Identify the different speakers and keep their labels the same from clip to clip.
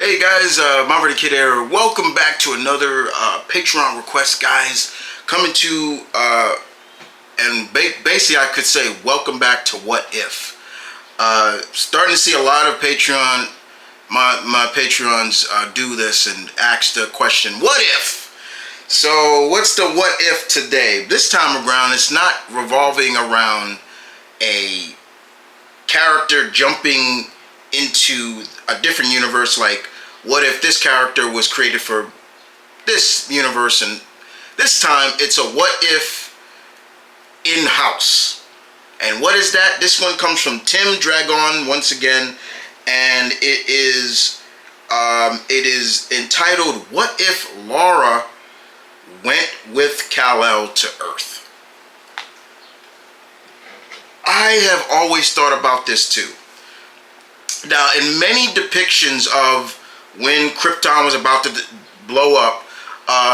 Speaker 1: Hey guys, M.V.K here. Welcome back to another Patreon request, guys. Coming to, basically I could say welcome back to What If. Starting to see a lot of Patreon, my Patreons do this and ask the question, what if? So what's the what if today? This time around, it's not revolving around a character jumping into a different universe, like what if this character was created for this universe, and this time it's a what if in-house. And what is that? This one comes from TheMtVernonkid once again, and it is entitled, what if Lara went with Kal-El to Earth? I have always thought about this too. Now, in many depictions of when Krypton was about to blow up,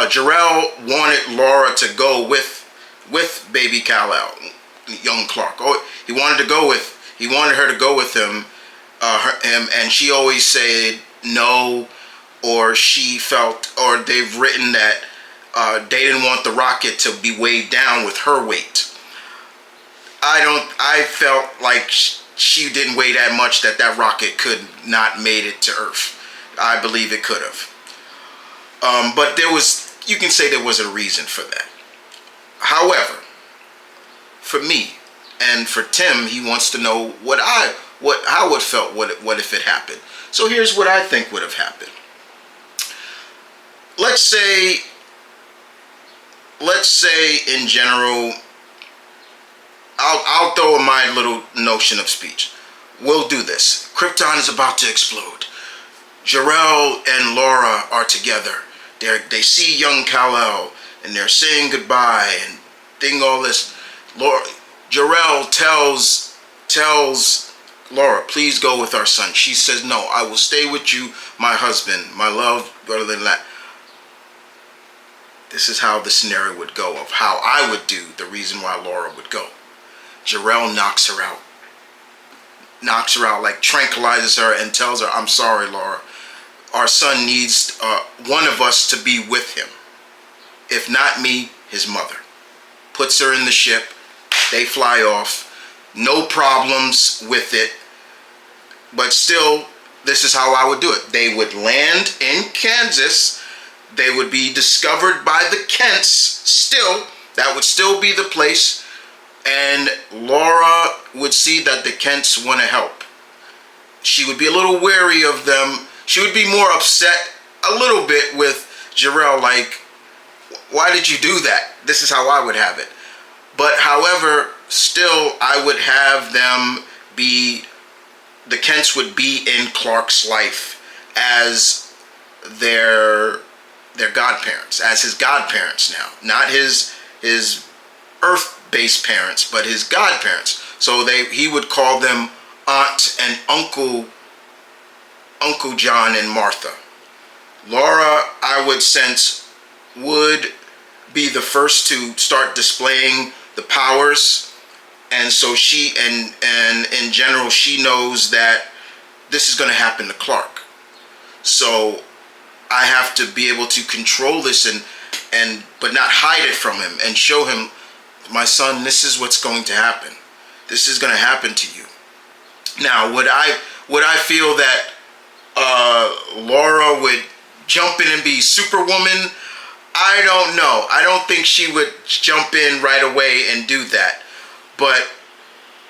Speaker 1: Jor-El wanted Lara to go with baby Kal-El, young Clark. Oh, he wanted her to go with him, and she always said no, or she felt, or they've written that they didn't want the rocket to be weighed down with her weight. I felt like she didn't weigh that much that rocket could not made it to Earth. I believe it could have. But you can say there was a reason for that. However, for me and for Tim, he wants to know how it felt, what if it happened. So here's what I think would have happened. Let's say in general, I'll throw in my little notion of speech. We'll do this. Krypton is about to explode. Jor-El and Lara are together. They see young Kal-El and they're saying goodbye and doing all this. Jor-El tells Lara, please go with our son. She says, no, I will stay with you, my husband, my love, rather than that. This is how the scenario would go of how I would do the reason why Lara would go. Jor-El knocks her out, like tranquilizes her and tells her, I'm sorry, Lara. Our son needs one of us to be with him. If not me, his mother. Puts her in the ship. They fly off. No problems with it. But still, this is how I would do it. They would land in Kansas. They would be discovered by the Kents still. That would still be the place. And Lara would see that the Kents want to help. She would be a little wary of them. She would be more upset a little bit with Jor-El, like, why did you do that? This is how I would have it. But however, still I would have them be, the Kents would be in Clark's life as their godparents, as his godparents now. Not his Earth-based parents, but his godparents. So he would call them Aunt and Uncle John and Martha. Lara, I would sense, would be the first to start displaying the powers, and so she and in general she knows that this is going to happen to Clark. So I have to be able to control this but not hide it from him and show him, my son, this is what's going to happen. This is going to happen to you. Now, would I feel that Lara would jump in and be Superwoman? I don't know. I don't think she would jump in right away and do that. But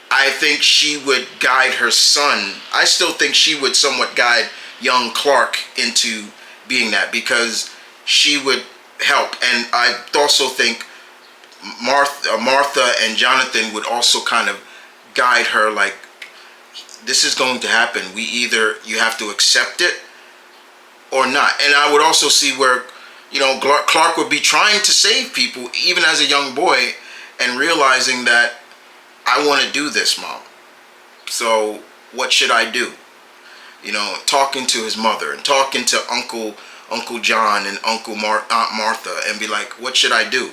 Speaker 1: I think she would guide her son. I still think she would somewhat guide young Clark into being that, because she would help. And I also think Martha and Jonathan would also kind of guide her, like, this is going to happen. You have to accept it or not. And I would also see where, Clark would be trying to save people even as a young boy and realizing that I want to do this, Mom. So what should I do? Talking to his mother and talking to Uncle John and Aunt Martha and be like, what should I do?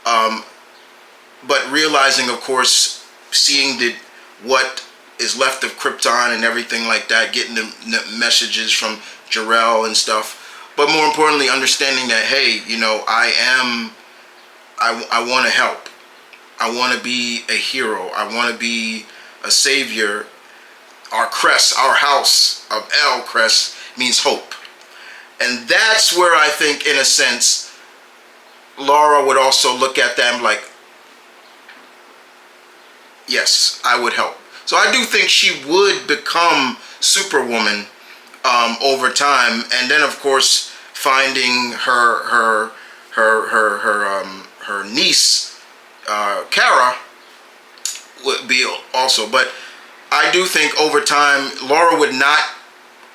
Speaker 1: But realizing, of course, seeing what is left of Krypton and everything like that, getting the messages from Jor-El and stuff. But more importantly, understanding that, hey, you know, I want to help. I want to be a hero. I want to be a savior. Our crest, our house of El crest means hope. And that's where I think, in a sense, Lara would also look at them like, yes, I would help. So I do think she would become Superwoman over time, and then of course finding her niece Kara would be also. But I do think over time Lara would not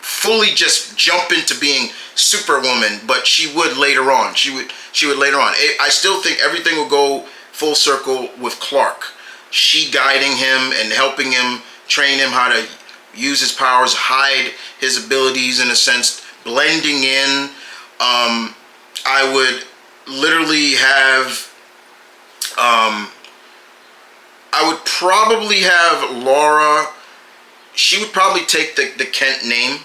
Speaker 1: fully just jump into being Superwoman, but she would later on. She would later on. I still think everything will go full circle with Clark. She guiding him and helping him, train him how to use his powers, hide his abilities in a sense, blending in. I would literally have, I would probably have Lara, she would probably take the Kent name,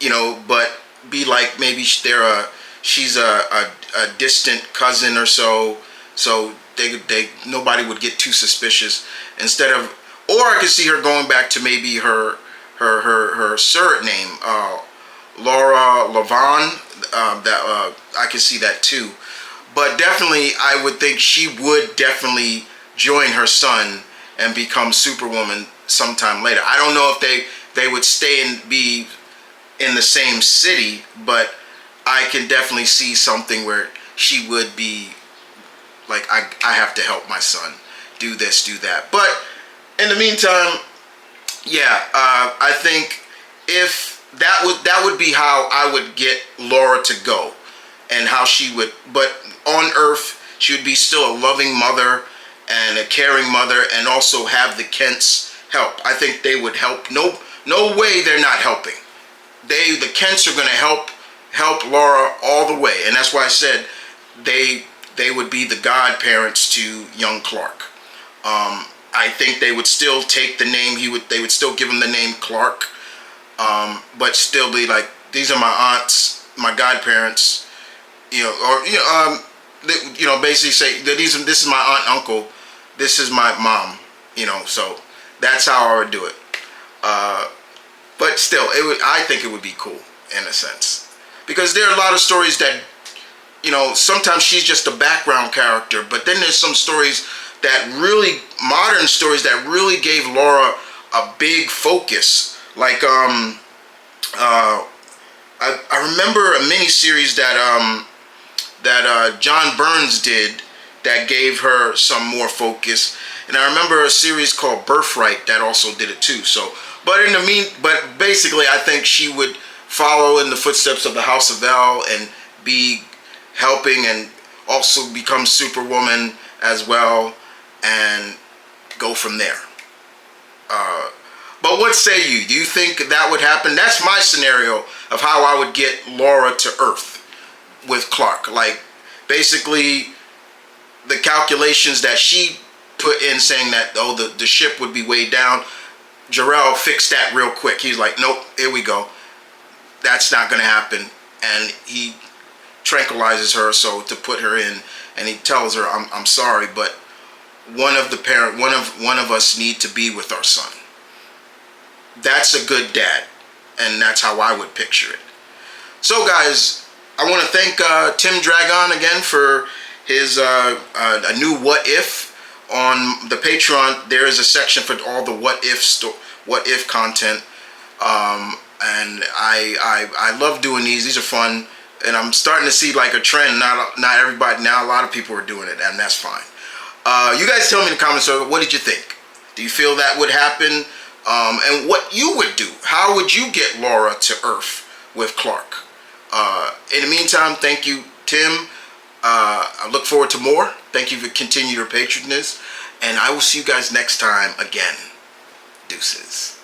Speaker 1: you know, but be like maybe she's a distant cousin or so, so nobody would get too suspicious. Instead of, or I could see her going back to maybe her surname, Laura Lavon. I could see that too. But definitely, I would think she would definitely join her son and become Superwoman sometime later. I don't know if they would stay and be in the same city, but I can definitely see something where she would be like, I have to help my son do this, do that. But in the meantime, yeah, I think if that would be how I would get Lara to go, and how she would, but on Earth she would be still a loving mother and a caring mother, and also have the Kents help. I think they would help. No way they're not helping. The Kents are going to help Lara all the way, and that's why I said they would be the godparents to young Clark. I think they would still take the name. They would still give him the name Clark, but still be like, these are my aunts, my godparents, you know, or basically say that this is my aunt, uncle, this is my mom, you know. So that's how I would do it. But still, I think it would be cool in a sense, because there are a lot of stories that, you know, sometimes she's just a background character, but then there's some stories that really, modern stories that really gave Lara a big focus. Like, I remember a miniseries that John Burns did that gave her some more focus, and I remember a series called Birthright that also did it too. So, but basically, I think she would follow in the footsteps of the House of El and be helping, and also become Superwoman as well, and go from there. But what say you? Do you think that would happen? That's my scenario of how I would get Lara to Earth with Clark. Like, basically, the calculations that she put in, saying that, oh, the ship would be weighed down, Jor-El fixed that real quick. He's like, nope, here we go. That's not going to happen. And he tranquilizes her, so to put her in, and he tells her, I'm sorry, but one of us need to be with our son. That's a good dad, and that's how I would picture it. So guys, I want to thank Tim Dragon again for his a new What If. On the Patreon, there is a section for all the what if content, and I love doing these. These are fun, and I'm starting to see like a trend. Not everybody, now a lot of people are doing it, and that's fine. You guys tell me in the comments, what did you think? Do you feel that would happen? And what you would do? How would you get Lara to Earth with Clark? In the meantime, thank you, Tim. I look forward to more. Thank you for continuing your patronage, and I will see you guys next time again. Deuces.